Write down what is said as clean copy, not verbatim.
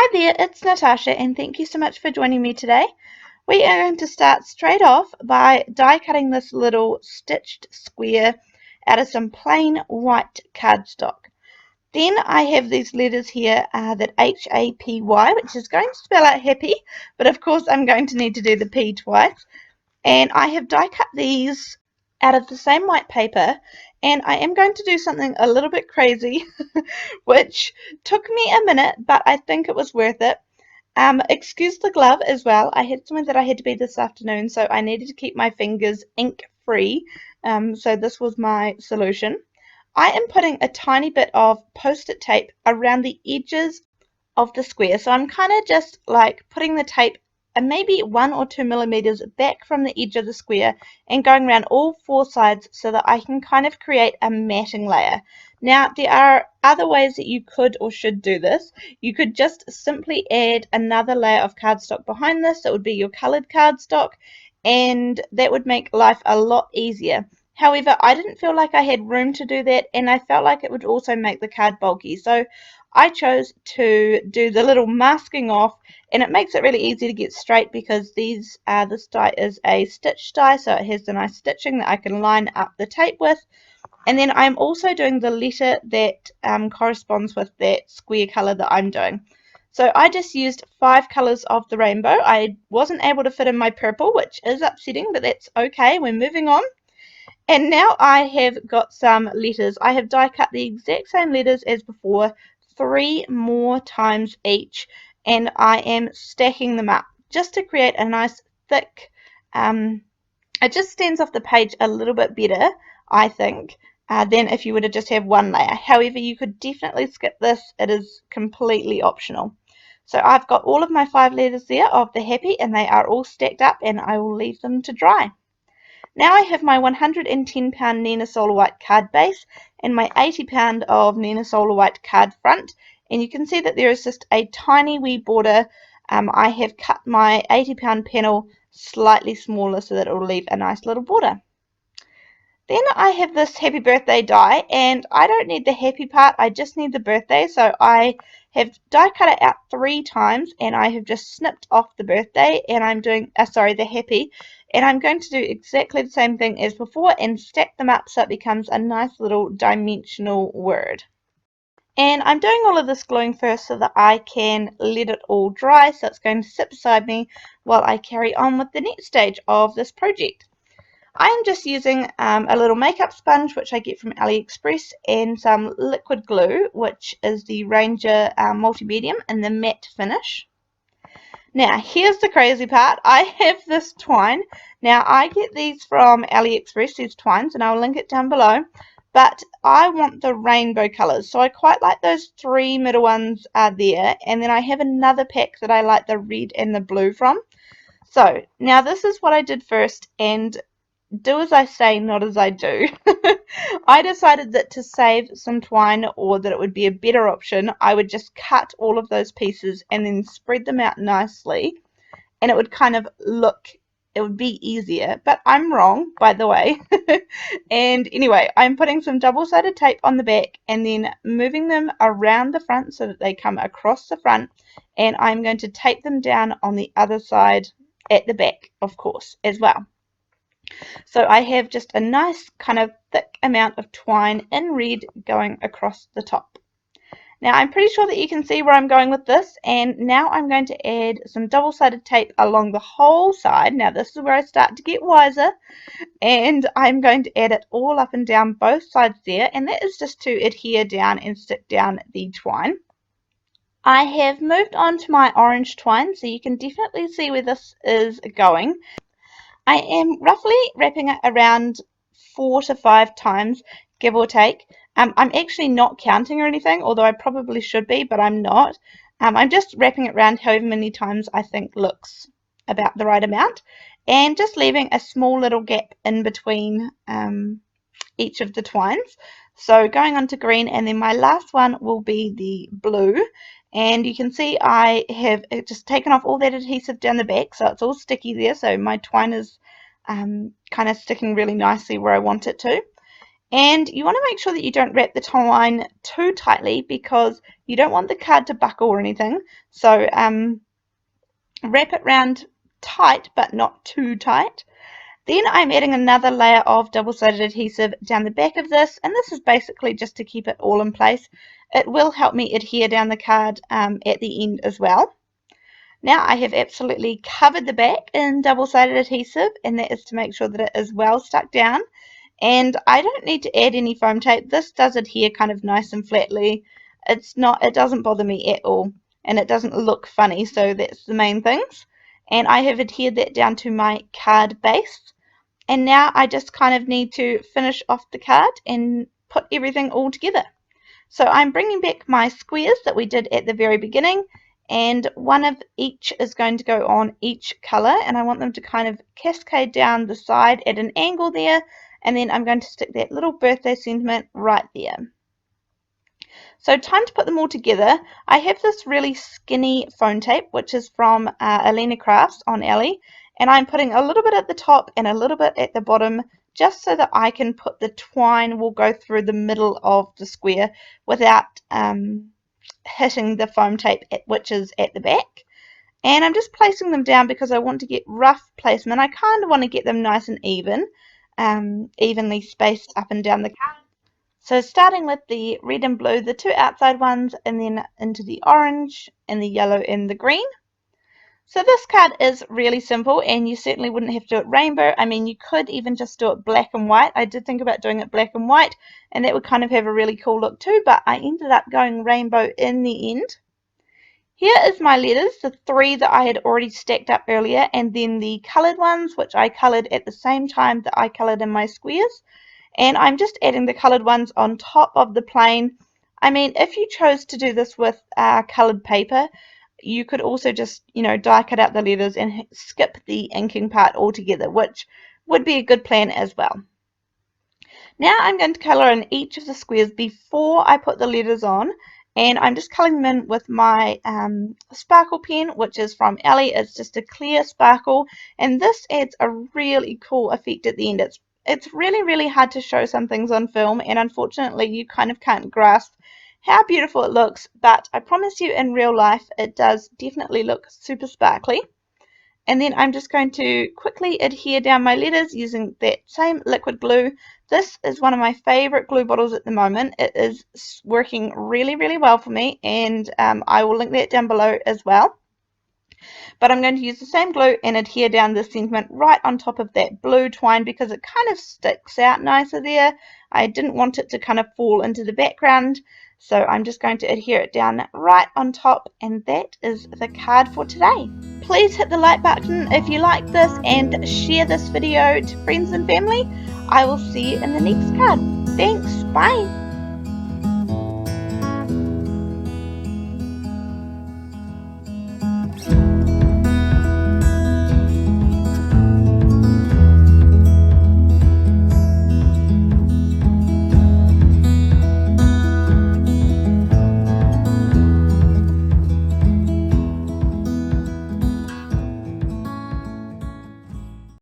Hi there, it's Natasha and thank you so much for joining me today. We are going to start straight off by die cutting this little stitched square out of some plain white cardstock. Then I have these letters here that H-A-P-Y, which is going to spell out happy, but of course I'm going to need to do the P twice. And I have die cut these out of the same white paper, and I am going to do something a little bit crazy which took me a minute, but I think it was worth it. Excuse the glove as well. I had something that I had to be this afternoon, so I needed to keep my fingers ink free. So this was my solution. I am putting a tiny bit of post-it tape around the edges of the square. So I'm kind of just like putting the tape maybe 1 or 2 millimeters back from the edge of the square and going around all 4 sides so that I can kind of create a matting layer. Now there are other ways that you could or should do this. You could just simply add another layer of cardstock behind this. That would be your colored cardstock, and that would make life a lot easier. However, I didn't feel like I had room to do that, and I felt like it would also make the card bulky. So I chose to do the little masking off, and it makes it really easy to get straight because this die is a stitch die, so it has the nice stitching that I can line up the tape with. And then I'm also doing the letter that corresponds with that square color that I'm doing. So I just used 5 colors of the rainbow. I wasn't able to fit in my purple, which is upsetting, but that's okay. We're moving on. And now I have got some letters. I have die cut the exact same letters as before, 3 more times each, and I am stacking them up just to create a nice thick, it just stands off the page a little bit better, I think, than if you were to just have one layer. However, you could definitely skip this. It is completely optional. So I've got all of my 5 letters there of the happy, and they are all stacked up, and I will leave them to dry. Now I have my 110 pound Nina Solar White card base and my 80 pound of Nina Solar White card front, and you can see that there is just a tiny wee border. I have cut my 80 pound panel slightly smaller so that it will leave a nice little border. Then I have this happy birthday die, and I don't need the happy part, I just need the birthday, so I have die cut it out 3 times, and I have just snipped off the birthday, and I'm doing, the happy, and I'm going to do exactly the same thing as before and stack them up so it becomes a nice little dimensional word. And I'm doing all of this gluing first so that I can let it all dry, so it's going to sit beside me while I carry on with the next stage of this project. I'm just using a little makeup sponge which I get from Aliexpress and some liquid glue, which is the Ranger Multi-Medium in the matte finish. Now here's the crazy part. I have this twine. Now I get these from Aliexpress, these twines, and I'll link it down below. But I want the rainbow colours, so I quite like those 3 middle ones there, and then I have another pack that I like the red and the blue from. So now this is what I did first, and do as I say, not as I do. I decided that to save some twine, or that it would be a better option, I would just cut all of those pieces and then spread them out nicely, and it would kind of look, it would be easier, but I'm wrong, by the way. And anyway, I'm putting some double-sided tape on the back and then moving them around the front so that they come across the front, and I'm going to tape them down on the other side at the back, of course, as well. So I have just a nice kind of thick amount of twine in red going across the top. Now I'm pretty sure that you can see where I'm going with this, and now I'm going to add some double-sided tape along the whole side. Now this is where I start to get wiser, and I'm going to add it all up and down both sides there, and that is just to adhere down and stick down the twine. I have moved on to my orange twine, so you can definitely see where this is going. I am roughly wrapping it around 4 to 5 times, give or take. I'm actually not counting or anything, although I probably should be, but I'm not. I'm just wrapping it around however many times I think looks about the right amount, and just leaving a small little gap in between each of the twines. So going on to green, and then my last one will be the blue. And you can see I have just taken off all that adhesive down the back, so it's all sticky there, so my twine is kind of sticking really nicely where I want it to. And you want to make sure that you don't wrap the twine too tightly because you don't want the card to buckle or anything. So wrap it round tight but not too tight. Then I'm adding another layer of double-sided adhesive down the back of this, and this is basically just to keep it all in place. It will help me adhere down the card at the end as well. Now I have absolutely covered the back in double-sided adhesive, and that is to make sure that it is well stuck down. And I don't need to add any foam tape. This does adhere kind of nice and flatly. It doesn't bother me at all, and it doesn't look funny, so that's the main things. And I have adhered that down to my card base. And now I just kind of need to finish off the card and put everything all together. So I'm bringing back my squares that we did at the very beginning, and one of each is going to go on each color, and I want them to kind of cascade down the side at an angle there, and then I'm going to stick that little birthday sentiment right there. So time to put them all together. I have this really skinny foam tape, which is from Aliexpress on Ali, and I'm putting a little bit at the top and a little bit at the bottom, just so that I can put the twine will go through the middle of the square without hitting the foam tape, which is at the back. And I'm just placing them down because I want to get rough placement. I kind of want to get them nice and even, evenly spaced up and down the card. So starting with the red and blue, the two outside ones, and then into the orange and the yellow and the green. So this card is really simple, and you certainly wouldn't have to do it rainbow. I mean, you could even just do it black and white. I did think about doing it black and white, and that would kind of have a really cool look too, but I ended up going rainbow in the end. Here is my letters, the three that I had already stacked up earlier, and then the coloured ones, which I coloured at the same time that I coloured in my squares. And I'm just adding the coloured ones on top of the plain. I mean, if you chose to do this with coloured paper, you could also just, die cut out the letters and skip the inking part altogether, which would be a good plan as well. Now I'm going to colour in each of the squares before I put the letters on, and I'm just colouring them in with my sparkle pen, which is from Ali. It's just a clear sparkle, and this adds a really cool effect at the end. It's really, really hard to show some things on film, and unfortunately you kind of can't grasp how beautiful it looks, but I promise you in real life it does definitely look super sparkly. And then I'm just going to quickly adhere down my letters using that same liquid glue. This is one of my favorite glue bottles at the moment. It is working really, really well for me, and I will link that down below as well. But I'm going to use the same glue and adhere down the sentiment right on top of that blue twine because it kind of sticks out nicer there. I didn't want it to kind of fall into the background, so I'm just going to adhere it down right on top, and that is the card for today. Please hit the like button if you like this and share this video to friends and family. I will see you in the next card. Thanks, bye.